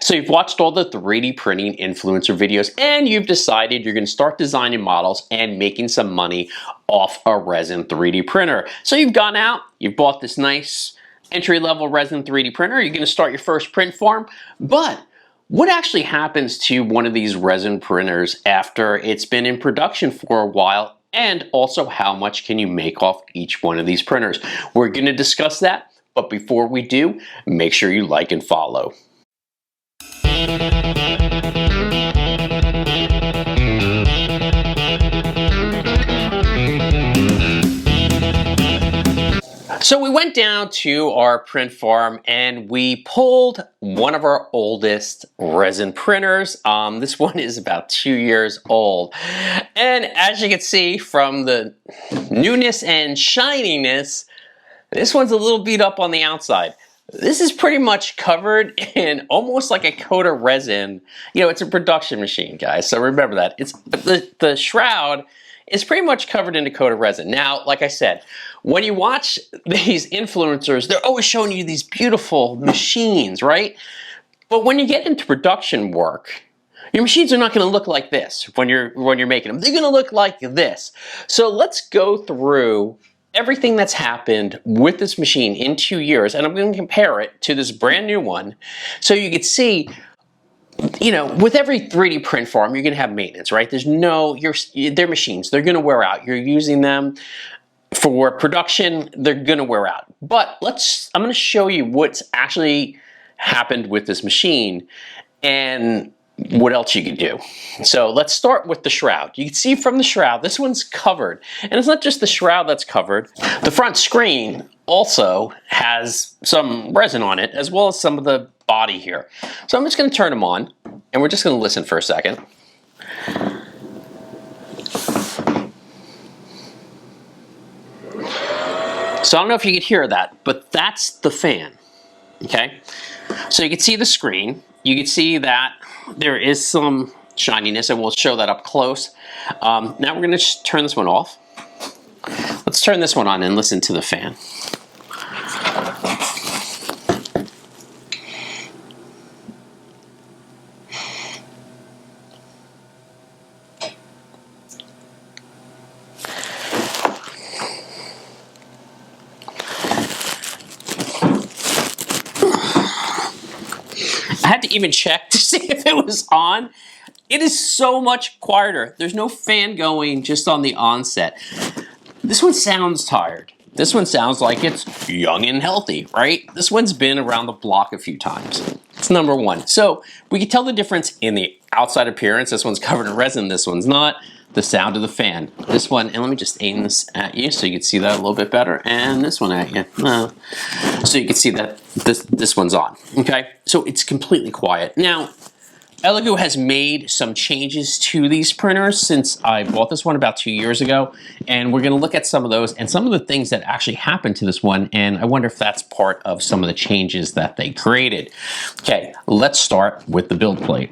So you've watched all the 3D printing influencer videos and you've decided you're going to start designing models and making some money off a resin 3D printer. So you've gone out, you've bought this nice entry-level resin 3D printer, you're going to start your first print farm, but what actually happens to one of these resin printers after it's been in production for a while, and also how much can you make off each one of these printers? We're going to discuss that, but before we do, make sure you like and follow. So we went down to our print farm and we pulled one of our oldest resin printers. This one is about 2 years old. And as you can see from the newness and shininess, this one's a little beat up on the outside. This is pretty much covered in almost like a coat of resin. You know, it's a production machine, guys, so remember that. It's the shroud is pretty much covered in a coat of resin. Now, like I said, when you watch these influencers, they're always showing you these beautiful machines, right? But when you get into production work, your machines are not going to look like this when you're making them. They're going to look like this. So let's go through everything that's happened with this machine in 2 years, and I'm going to compare it to this brand new one so you can see, you know, with every 3D print farm, you're going to have maintenance, right? They're machines. They're going to wear out. You're using them for production. They're going to wear out. But I'm going to show you what's actually happened with this machine and what else you can do. So let's start with the shroud. You can see from the shroud, this one's covered. And it's not just the shroud that's covered. The front screen also has some resin on it, as well as some of the body here. So I'm just going to turn them on, and we're just going to listen for a second. So I don't know if you could hear that, but that's the fan, okay? So you can see the screen. You can see that there is some shininess, and we'll show that up close. Now we're going to turn this one off. Let's turn this one on and listen to the fan. I had to even check to see if it was on. It is so much quieter. There's no fan going just on the onset. This one sounds tired. This one sounds like it's young and healthy, right? This one's been around the block a few times. It's number one. So we can tell the difference in the outside appearance. This one's covered in resin, this one's not. The sound of the fan. This one, and let me just aim this at you so you can see that a little bit better, and this one at you. So you can see that this one's on, okay? So it's completely quiet. Now, Elegoo has made some changes to these printers since I bought this one about 2 years ago, and we're gonna look at some of those and some of the things that actually happened to this one, and I wonder if that's part of some of the changes that they created. Okay, let's start with the build plate.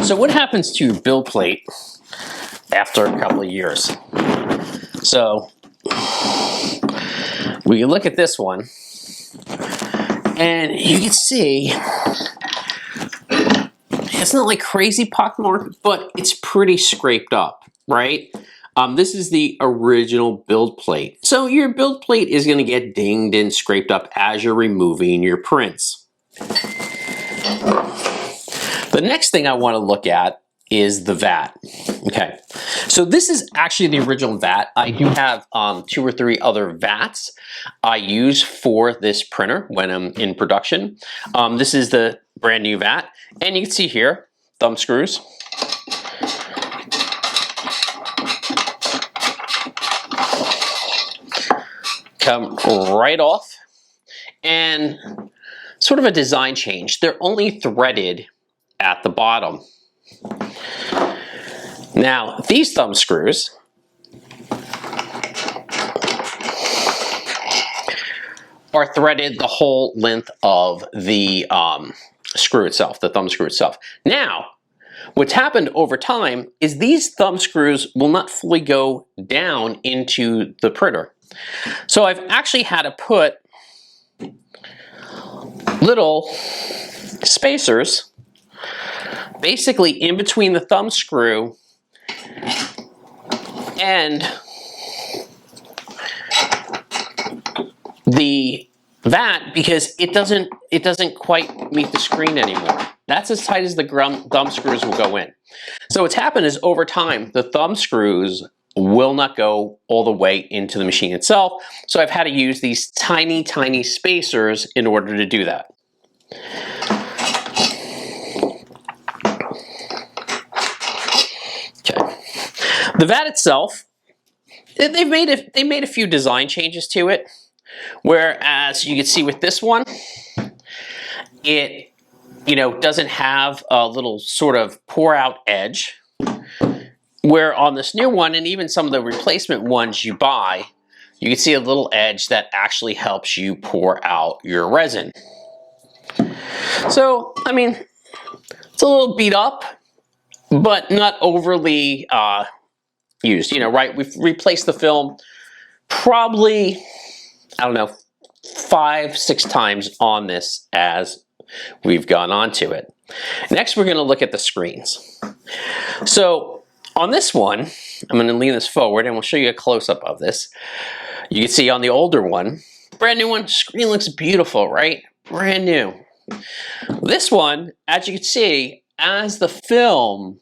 So what happens to your build plate after a couple of years? So we can look at this one and you can see it's not like crazy pockmarked, but it's pretty scraped up, right? This is the original build plate. So your build plate is going to get dinged and scraped up as you're removing your prints. The next thing I want to look at is the vat. Okay, so this is actually the original vat. I do have 2 or 3 other vats I use for this printer when I'm in production. This is the brand new vat, and you can see here, thumb screws. Come right off, and sort of a design change. They're only threaded at the bottom. Now, these thumb screws are threaded the whole length of the screw itself, the thumb screw itself. Now, what's happened over time is these thumb screws will not fully go down into the printer. So I've actually had to put little spacers basically in between the thumb screw and the vat, because it doesn't quite meet the screen anymore. That's as tight as the thumb screws will go in. So what's happened is over time the thumb screws will not go all the way into the machine itself. So I've had to use these tiny, tiny spacers in order to do that. Okay. The vat itself, they made a few design changes to it. Whereas you can see with this one, it doesn't have a little sort of pour out edge. Where on this new one, and even some of the replacement ones you buy, you can see a little edge that actually helps you pour out your resin. So, I mean, it's a little beat up, but not overly used. Right? We've replaced the film probably, I don't know, 5-6 times on this as we've gone on to it. Next, we're going to look at the screens. So on this one, I'm going to lean this forward and we'll show you a close-up of this. You can see on the older one, brand new one, screen looks beautiful, right? Brand new. This one, as you can see, as the film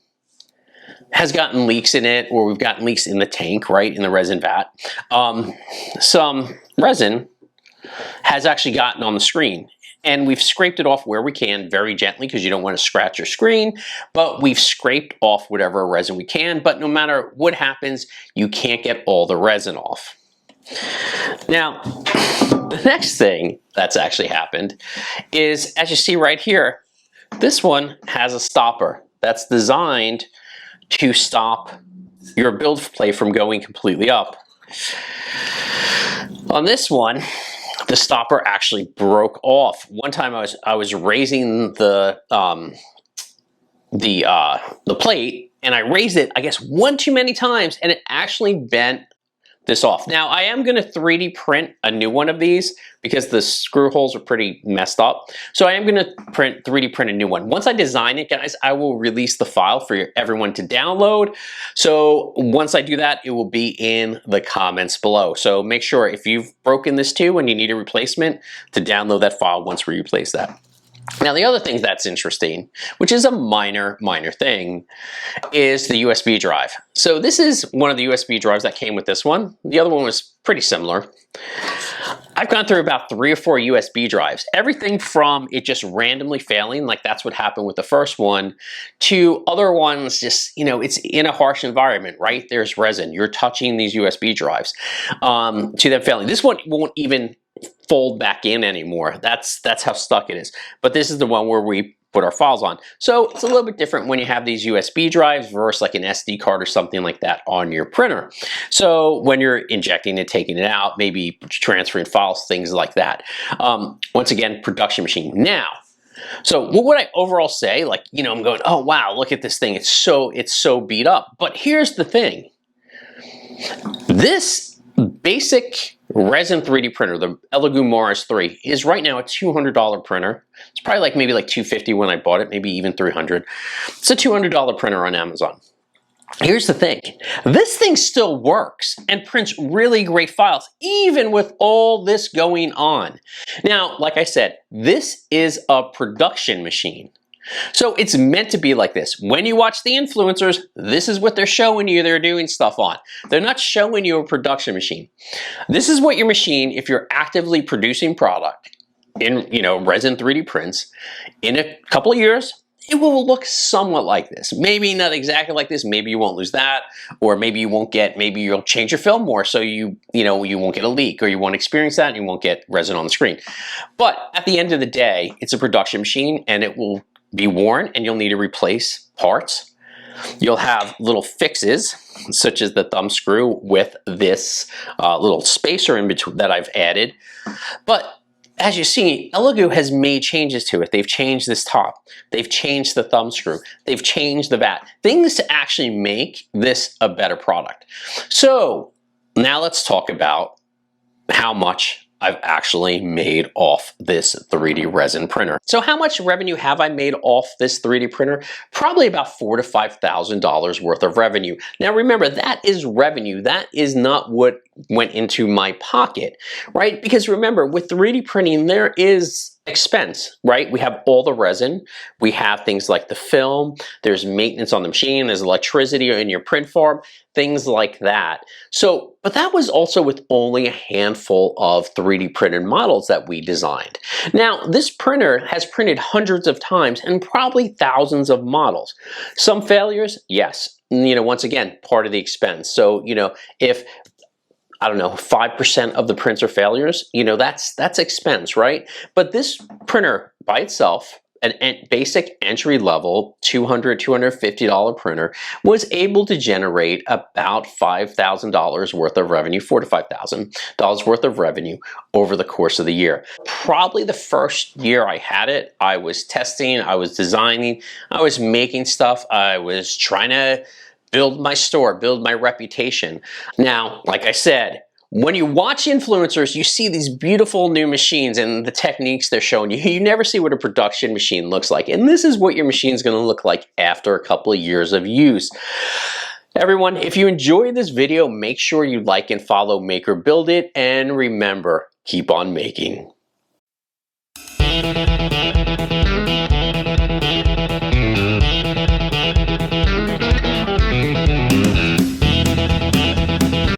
has gotten leaks in it, or we've gotten leaks in the tank, right, in the resin vat, some resin has actually gotten on the screen. And we've scraped it off where we can very gently, because you don't want to scratch your screen, but we've scraped off whatever resin we can. But no matter what happens, you can't get all the resin off. Now, the next thing that's actually happened is, as you see right here, this one has a stopper that's designed to stop your build plate from going completely up. On this one, the stopper actually broke off. One time I was raising the plate, and I raised it, I guess, one too many times, and it actually bent this off. Now, I am going to 3D print a new one of these because the screw holes are pretty messed up. So I am going to 3D print a new one. Once I design it, guys, I will release the file for everyone to download. So once I do that, it will be in the comments below. So make sure, if you've broken this too and you need a replacement, to download that file once we replace that. Now, the other thing that's interesting, which is a minor thing, is the USB drive. So this is one of the USB drives that came with this one. The other one was pretty similar. I've gone through about 3 or 4 USB drives. Everything from it just randomly failing, like that's what happened with the first one, to other ones just, it's in a harsh environment, right? There's resin. You're touching these USB drives, to them failing. This one won't even fold back in anymore. That's how stuck it is. But this is the one where we put our files on. So it's a little bit different when you have these USB drives versus like an SD card or something like that on your printer. So when you're injecting it, taking it out, maybe transferring files, things like that. Once again, production machine. Now, so what would I overall say? Like, I'm going, oh wow, look at this thing. It's so beat up. But here's the thing. This basic resin 3D printer, the Elegoo Mars 3, is right now a $200 printer. It's probably like maybe like $250 when I bought it, maybe even $300. It's a $200 printer on Amazon. Here's the thing. This thing still works and prints really great files, even with all this going on. Now, like I said, this is a production machine. So it's meant to be like this. When you watch the influencers, this is what they're showing you they're doing stuff on. They're not showing you a production machine. This is what your machine, if you're actively producing product in, resin 3D prints, in a couple of years, it will look somewhat like this. Maybe not exactly like this. Maybe you won't lose that, or maybe you won't get, maybe you'll change your film more so you won't get a leak, or you won't experience that and you won't get resin on the screen. But at the end of the day, it's a production machine and it will be worn and you'll need to replace parts. You'll have little fixes, such as the thumb screw with this little spacer in between that I've added. But as you see, Elegoo has made changes to it. They've changed this top. They've changed the thumb screw. They've changed the vat. Things to actually make this a better product. So now let's talk about how much I've actually made off this 3D resin printer. So how much revenue have I made off this 3D printer? Probably about $4,000 to $5,000 worth of revenue. Now remember, that is revenue. That is not what went into my pocket, right? Because remember, with 3D printing, there is expense, right? We have all the resin, we have things like the film, there's maintenance on the machine, there's electricity in your print farm, things like that. So, but that was also with only a handful of 3D printed models that we designed. Now, this printer has printed hundreds of times and probably thousands of models. Some failures, yes. Once again, part of the expense. So, if I don't know, 5% of the prints are failures, that's expense, right? But this printer by itself, an basic entry level $200, $250 printer, was able to generate about $5,000 worth of revenue, $4,000 to $5,000 worth of revenue over the course of the year. Probably the first year I had it, I was testing, I was designing, I was making stuff, I was trying to build my store, build my reputation. Now, like I said, when you watch influencers, you see these beautiful new machines and the techniques they're showing you. You never see what a production machine looks like. And this is what your machine is going to look like after a couple of years of use. Everyone, if you enjoyed this video, make sure you like and follow Make or Build It. And remember, keep on making.